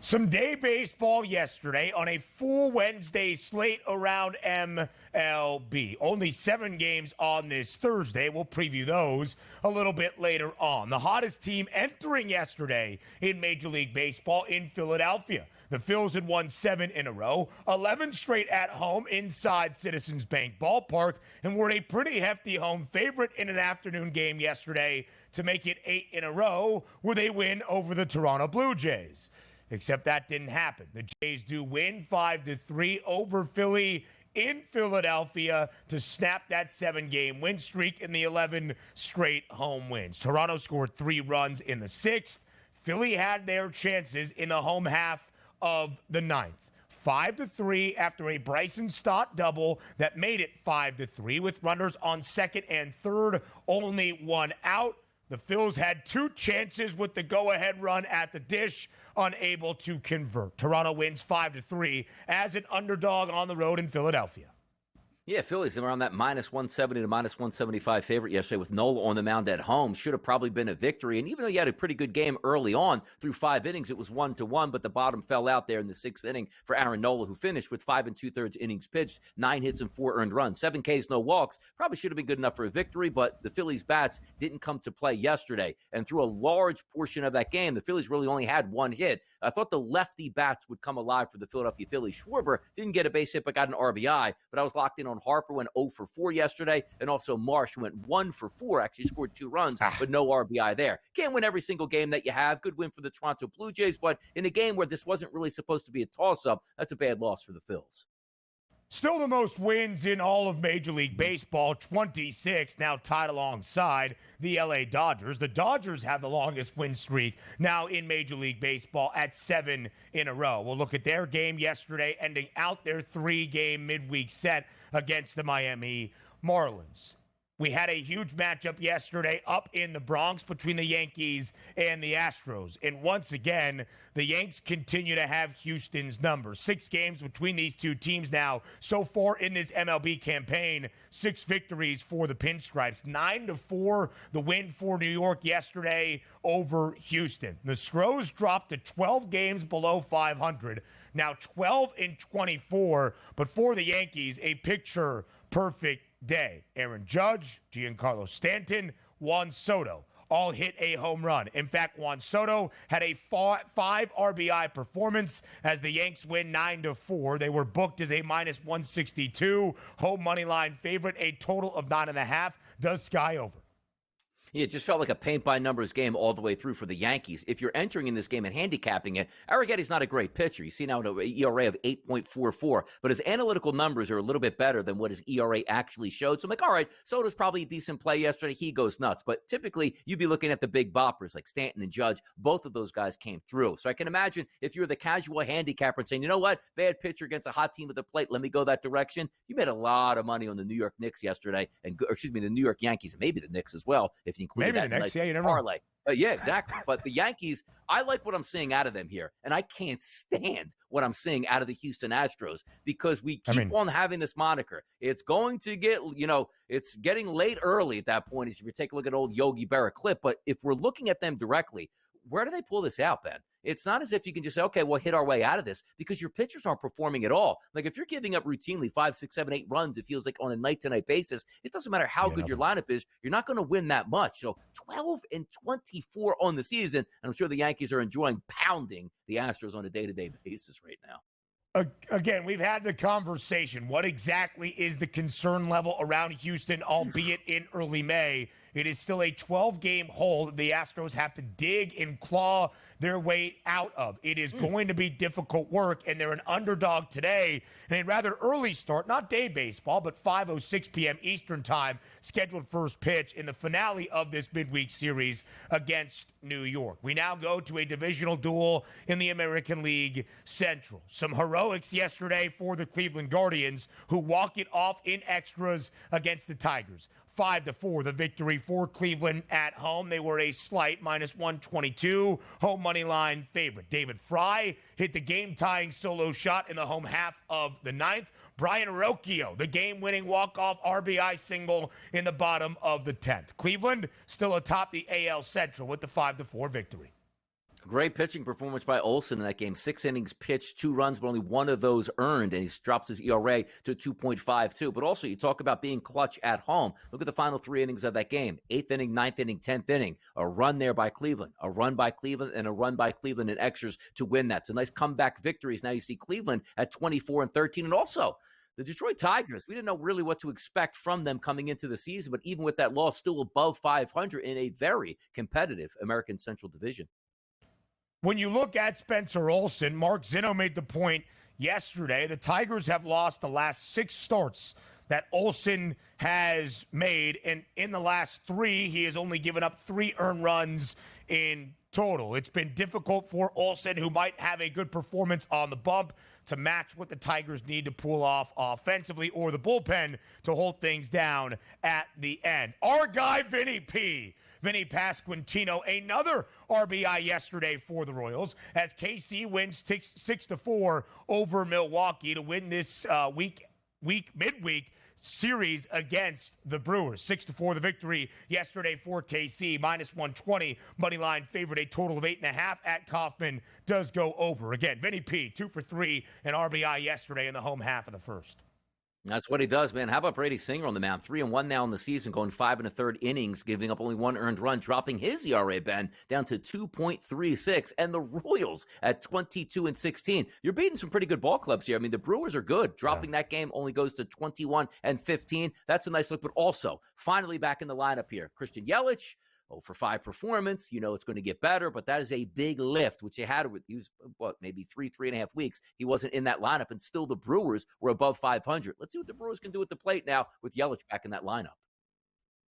Some day baseball yesterday on a full Wednesday slate around MLB. Only 7 games on this Thursday. We'll preview those a little bit later on. The hottest team entering yesterday in Major League Baseball in Philadelphia. The Phils had won 7 in a row, 11 straight at home inside Citizens Bank Ballpark, and were a pretty hefty home favorite in an afternoon game yesterday to make it 8 in a row where they win over the Toronto Blue Jays. Except that didn't happen. The Jays do win 5-3 over Philly in Philadelphia to snap that 7-game win streak in the 11 straight home wins. Toronto scored 3 runs in the 6th. Philly had their chances in the home half of the 9th. 5-3 after a Bryson Stott double that made it 5-3 with runners on second and third, only 1 out. The Phils had 2 chances with the go-ahead run at the dish, unable to convert. Toronto wins 5-3 as an underdog on the road in Philadelphia. Yeah, Phillies, they were on that -170 to -175 favorite yesterday with Nola on the mound at home. Should have probably been a victory. And even though he had a pretty good game early on, through 5 innings, it was 1-1, but the bottom fell out there in the 6th inning for Aaron Nola, who finished with 5 2/3 innings pitched, 9 hits and 4 earned runs, 7 Ks, no walks. Probably should have been good enough for a victory, but the Phillies' bats didn't come to play yesterday. And through a large portion of that game, the Phillies really only had 1 hit. I thought the lefty bats would come alive for the Philadelphia Phillies. Schwarber didn't get a base hit, but got an RBI. But I was locked in on Harper, went 0 for 4 yesterday, and also Marsh went 1 for 4, actually scored 2 runs, but no RBI there. Can't win every single game that you have. Good win for the Toronto Blue Jays, but in a game where this wasn't really supposed to be a toss-up, that's a bad loss for the Phils. Still the most wins in all of Major League Baseball, 26, now tied alongside the LA Dodgers. The Dodgers have the longest win streak now in Major League Baseball at 7 in a row. We'll look at their game yesterday, ending out their 3-game midweek set against the Miami Marlins. We had a huge matchup yesterday up in the Bronx between the Yankees and the Astros. And once again, the Yanks continue to have Houston's number. 6 games between these two teams now. So far in this MLB campaign, 6 victories for the Pinstripes. 9-4, the win for New York yesterday over Houston. The Stros dropped to 12 games below 500. Now 12-24, but for the Yankees, a picture-perfect day. Aaron Judge, Giancarlo Stanton, Juan Soto all hit a home run. In fact, Juan Soto had a 5 RBI performance as the Yanks win 9-4. They were booked as a -162 home money line favorite, a total of 9.5. Does sky over. Yeah, it just felt like a paint-by-numbers game all the way through for the Yankees. If you're entering in this game and handicapping it, Arrietty's not a great pitcher. You see now an ERA of 8.44, but his analytical numbers are a little bit better than what his ERA actually showed. So I'm like, all right, Soto's probably a decent play yesterday. He goes nuts. But typically, you'd be looking at the big boppers like Stanton and Judge. Both of those guys came through. So I can imagine if you're the casual handicapper and saying, you know what, bad pitcher against a hot team at the plate, let me go that direction. You made a lot of money on the New York Knicks yesterday, the New York Yankees, and maybe the Knicks as well, if you include that. Maybe the Knicks, yeah, you never parlay. Yeah, exactly. But the Yankees, I like what I'm seeing out of them here, and I can't stand what I'm seeing out of the Houston Astros because we keep on having this moniker. It's going to get, it's getting late early at that point if you take a look at old Yogi Berra clip. But if we're looking at them directly, where do they pull this out, Ben? It's not as if you can just say, okay, we'll hit our way out of this because your pitchers aren't performing at all. Like if you're giving up routinely 5, 6, 7, 8 runs, it feels like on a night-to-night basis, it doesn't matter how good your lineup is, you're not going to win that much. So 12-24 on the season, and I'm sure the Yankees are enjoying pounding the Astros on a day-to-day basis right now. Again, we've had the conversation. What exactly is the concern level around Houston, albeit in early May? It is still a 12-game hole that the Astros have to dig and claw their way out of. It is going to be difficult work, and they're an underdog today in a rather early start, not day baseball, but 5:06 p.m. Eastern time, scheduled first pitch in the finale of this midweek series against New York. We now go to a divisional duel in the American League Central. Some heroics yesterday for the Cleveland Guardians, who walk it off in extras against the Tigers. 5-4, the victory for Cleveland at home. They were a slight -122 home money line favorite. David Fry hit the game-tying solo shot in the home half of the 9th. Brian Rocchio, the game-winning walk-off RBI single in the bottom of the 10th. Cleveland still atop the AL Central with the 5-4 victory. Great pitching performance by Olsen in that game. 6 innings pitched, 2 runs, but only 1 of those earned, and he drops his ERA to 2.52. But also, you talk about being clutch at home. Look at the final 3 innings of that game. 8th inning, 9th inning, 10th inning. A run there by Cleveland, a run by Cleveland, and a run by Cleveland in extras to win that. So nice comeback victories. Now you see Cleveland at 24-13, and also the Detroit Tigers, we didn't know really what to expect from them coming into the season, but even with that loss, still above 500 in a very competitive American Central Division. When you look at Spencer Olsen, Mark Zinno made the point yesterday. The Tigers have lost the last 6 starts that Olsen has made, and in the last 3, he has only given up 3 earned runs in total. It's been difficult for Olsen, who might have a good performance on the bump, to match what the Tigers need to pull off offensively, or the bullpen to hold things down at the end. Our guy, Vinny Pasquantino, another RBI yesterday for the Royals, as KC wins 6-4 over Milwaukee to win this midweek series against the Brewers. 6-4 the victory yesterday for KC. -120 money line favorite. A total of 8.5 at Kauffman does go over. Again, Vinny P, 2 for 3 and RBI yesterday in the home half of the first. That's what he does, man. How about Brady Singer on the mound? 3-1 now in the season, going 5 1/3 innings, giving up only 1 earned run, dropping his ERA, Ben, down to 2.36. And the Royals at 22-16. You're beating some pretty good ball clubs here. I mean, the Brewers are good. Dropping that game only goes to 21-15. That's a nice look. But also, finally back in the lineup here, Christian Yelich. 0 for 5 performance. You know it's going to get better, but that is a big lift, which he had with, he was, maybe 3.5 weeks. He wasn't in that lineup, and still the Brewers were above 500. Let's see what the Brewers can do at the plate now with Yelich back in that lineup.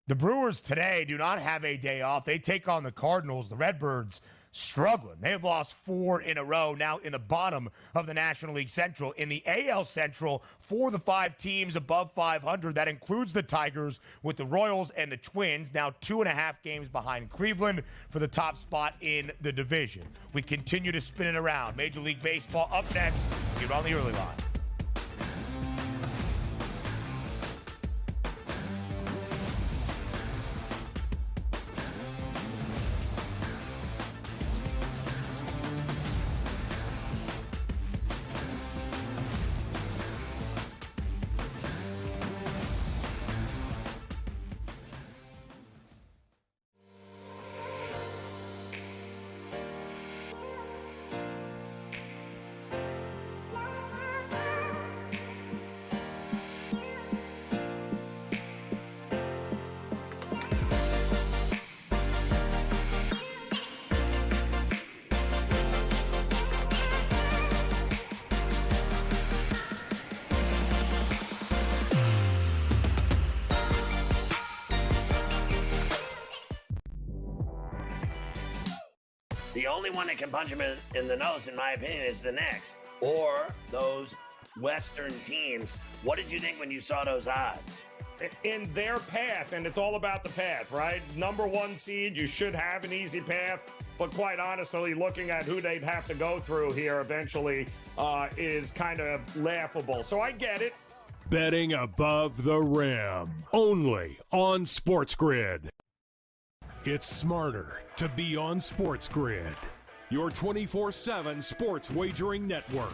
The Brewers today do not have a day off. They take on the Cardinals. The Redbirds struggling. They've lost 4 in a row, now in the bottom of the National League Central. In the AL Central, 4 of the 5 teams above 500. That includes the Tigers, with the Royals and the Twins now 2.5 games behind Cleveland for the top spot in the division. We continue to spin it around. Major League Baseball up next here on the early line. The only one that can punch him in the nose, in my opinion, is the Knicks or those Western teams. What did you think when you saw those odds? In their path, and it's all about the path, right? Number 1 seed, you should have an easy path, but quite honestly, looking at who they'd have to go through here eventually is kind of laughable. So I get it. Betting above the rim, only on SportsGrid. It's smarter to be on SportsGrid, your 24/7 sports wagering network.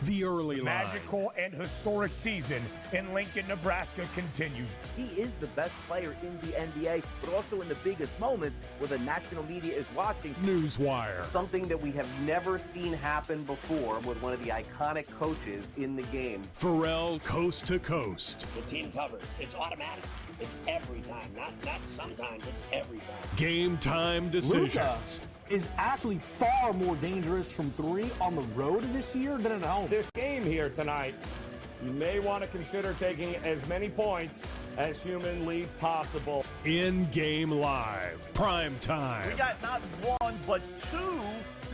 The early line. Magical and historic season in Lincoln, Nebraska continues. He is the best player in the NBA, but also in the biggest moments where the national media is watching. Newswire. Something that we have never seen happen before with one of the iconic coaches in the game. Pharrell coast to coast. The team covers. It's automatic. It's every time. Not sometimes. It's every time. Game time decisions. Luka is actually far more dangerous from 3 on the road this year than at home. This game here tonight, you may want to consider taking as many points as humanly possible. In-game live. Prime time. We got not 1, but 2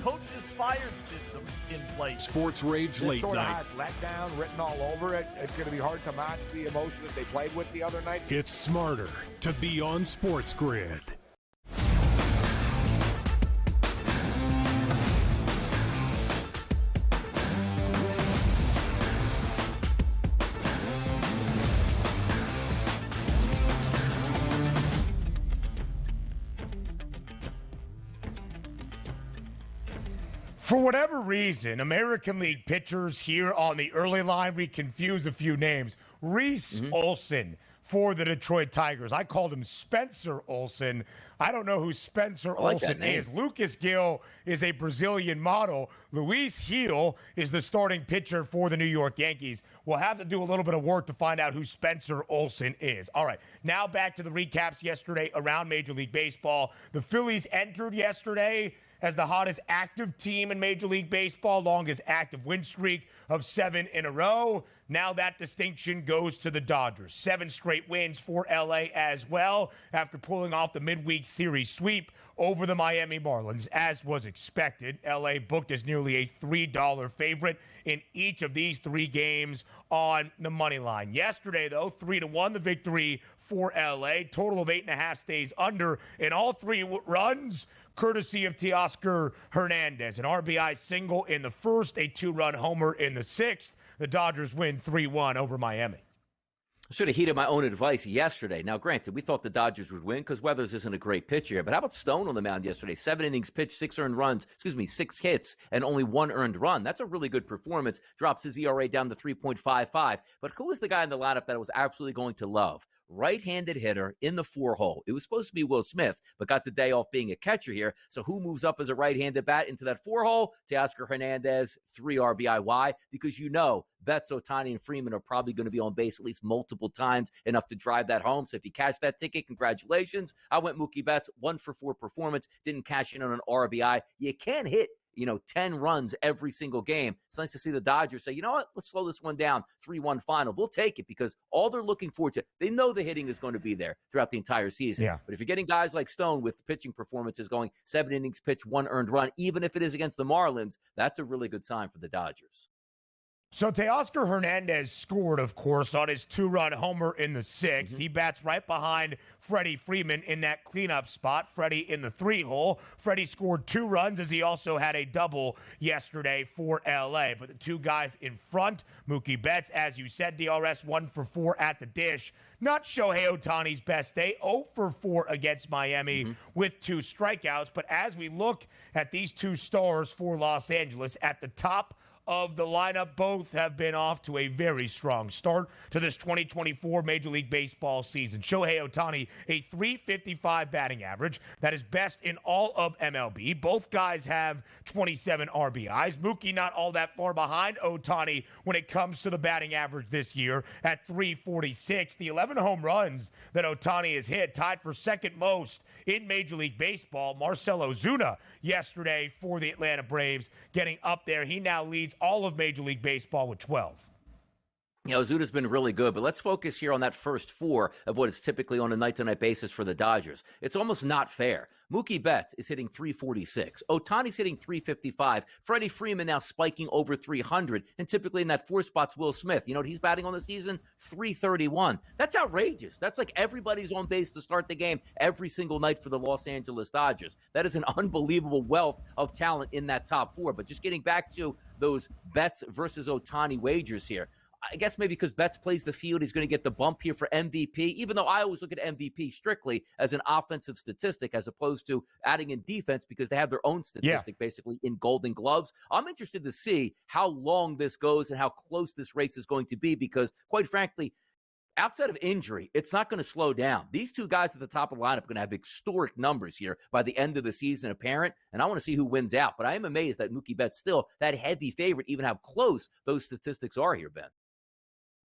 coaches fired systems in place. Sports Rage This late sort night. of has letdown written all over it. It's going to be hard to match the emotion that they played with the other night. It's smarter to be on SportsGrid. For whatever reason, American League pitchers here on the early line, we confuse a few names. Reese Olson for the Detroit Tigers. I called him Spencer Olson. I don't know who Spencer Olson is. Lucas Gill is a Brazilian model. Luis Gil is the starting pitcher for the New York Yankees. We'll have to do a little bit of work to find out who Spencer Olson is. All right, now back to the recaps yesterday around Major League Baseball. The Phillies entered yesterday as the hottest active team in Major League Baseball, longest active win streak of 7 in a row. Now that distinction goes to the Dodgers. 7 straight wins for LA as well after pulling off the midweek series sweep over the Miami Marlins. As was expected, LA booked as nearly a $3 favorite in each of these 3 games on the money line. Yesterday, though, 3-1 the victory for LA. Total of 8.5 stays under in all 3 runs, courtesy of Teoscar Hernandez. An RBI single in the first, a 2-run homer in the 6th. The Dodgers win 3-1 over Miami. I should have heeded my own advice yesterday. Now, granted, we thought the Dodgers would win because Weathers isn't a great pitcher. But how about Stone on the mound yesterday? 7 innings pitched, 6 hits, and only 1 earned run. That's a really good performance. Drops his ERA down to 3.55. But who was the guy in the lineup that I was absolutely going to love? Right-handed hitter in the 4-hole. It was supposed to be Will Smith, but got the day off being a catcher here. So who moves up as a right-handed bat into that 4-hole? Teoscar Hernandez, 3 RBI. Why? Because Betts, Ohtani, and Freeman are probably going to be on base at least multiple times, enough to drive that home. So if you cash that ticket, congratulations. I went Mookie Betts, 1-for-4 performance, didn't cash in on an RBI. You can't hit 10 runs every single game. It's nice to see the Dodgers say, you know what, let's slow this one down, 3-1 final. We'll take it because all they're looking forward to, they know the hitting is going to be there throughout the entire season. Yeah. But if you're getting guys like Stone with pitching performances going 7 innings pitched, 1 earned run, even if it is against the Marlins, that's a really good sign for the Dodgers. So Teoscar Hernandez scored, of course, on his 2-run homer in the 6th. Mm-hmm. He bats right behind Freddie Freeman in that cleanup spot. Freddie in the 3-hole. Freddie scored 2 runs as he also had a double yesterday for LA. But the 2 guys in front, Mookie Betts, as you said, DRS 1-for-4 at the dish. Not Shohei Ohtani's best day, 0-for-4 against Miami with 2 strikeouts. But as we look at these 2 stars for Los Angeles at the top of the lineup, both have been off to a very strong start to this 2024 Major League Baseball season. Shohei Ohtani, a .355 batting average. That is best in all of MLB. Both guys have 27 RBIs. Mookie not all that far behind Ohtani when it comes to the batting average this year at .346. The 11 home runs that Ohtani has hit, tied for second most in Major League Baseball. Marcell Ozuna yesterday for the Atlanta Braves getting up there. He now leads all of Major League Baseball with 12. Ozuna's been really good, but let's focus here on that first 4 of what is typically on a night-to-night basis for the Dodgers. It's almost not fair. Mookie Betts is hitting .346. Ohtani's hitting .355. Freddie Freeman now spiking over 300. And typically in that 4 spot's Will Smith. You know what he's batting on the season? .331. That's outrageous. That's like everybody's on base to start the game every single night for the Los Angeles Dodgers. That is an unbelievable wealth of talent in that top 4. But just getting back to those Betts versus Ohtani wagers here. I guess maybe because Betts plays the field, he's going to get the bump here for MVP, even though I always look at MVP strictly as an offensive statistic as opposed to adding in defense because they have their own statistic basically in Golden Gloves. I'm interested to see how long this goes and how close this race is going to be because, quite frankly, outside of injury, it's not going to slow down. These 2 guys at the top of the lineup are going to have historic numbers here by the end of the season apparent, and I want to see who wins out. But I am amazed that Mookie Betts still that heavy favorite, even how close those statistics are here, Ben.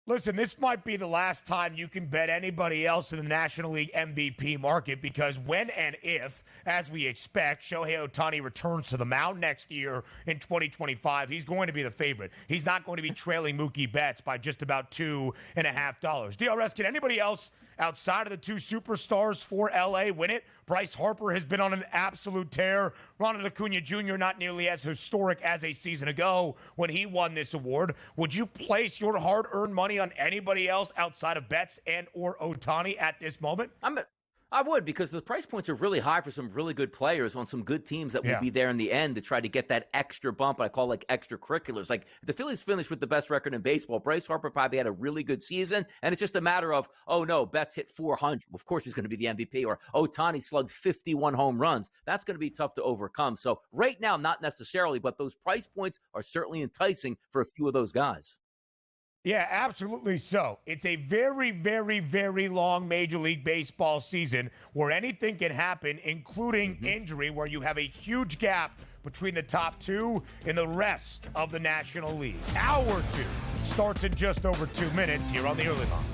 Listen, this might be the last time you can bet anybody else in the National League MVP market because when and if, as we expect, Shohei Ohtani returns to the mound next year in 2025, he's going to be the favorite. He's not going to be trailing Mookie Betts by just about $2.50. DRS, can anybody else outside of the 2 superstars for LA win it? Bryce Harper has been on an absolute tear. Ronald Acuna Jr. not nearly as historic as a season ago when he won this award. Would you place your hard-earned money on anybody else outside of Betts and or Ohtani at this moment? I would, because the price points are really high for some really good players on some good teams that will be there in the end to try to get that extra bump. I call like extracurriculars. Like if the Phillies finished with the best record in baseball, Bryce Harper probably had a really good season, and it's just a matter of, oh no, Betts hit 400. Of course he's going to be the MVP, or Ohtani slugged 51 home runs. That's going to be tough to overcome. So right now, not necessarily, but those price points are certainly enticing for a few of those guys. Yeah, absolutely so. It's a very, very, very long Major League Baseball season where anything can happen, including injury, where you have a huge gap between the top 2 and the rest of the National League. Hour 2 starts in just over 2 minutes here on the Early Line.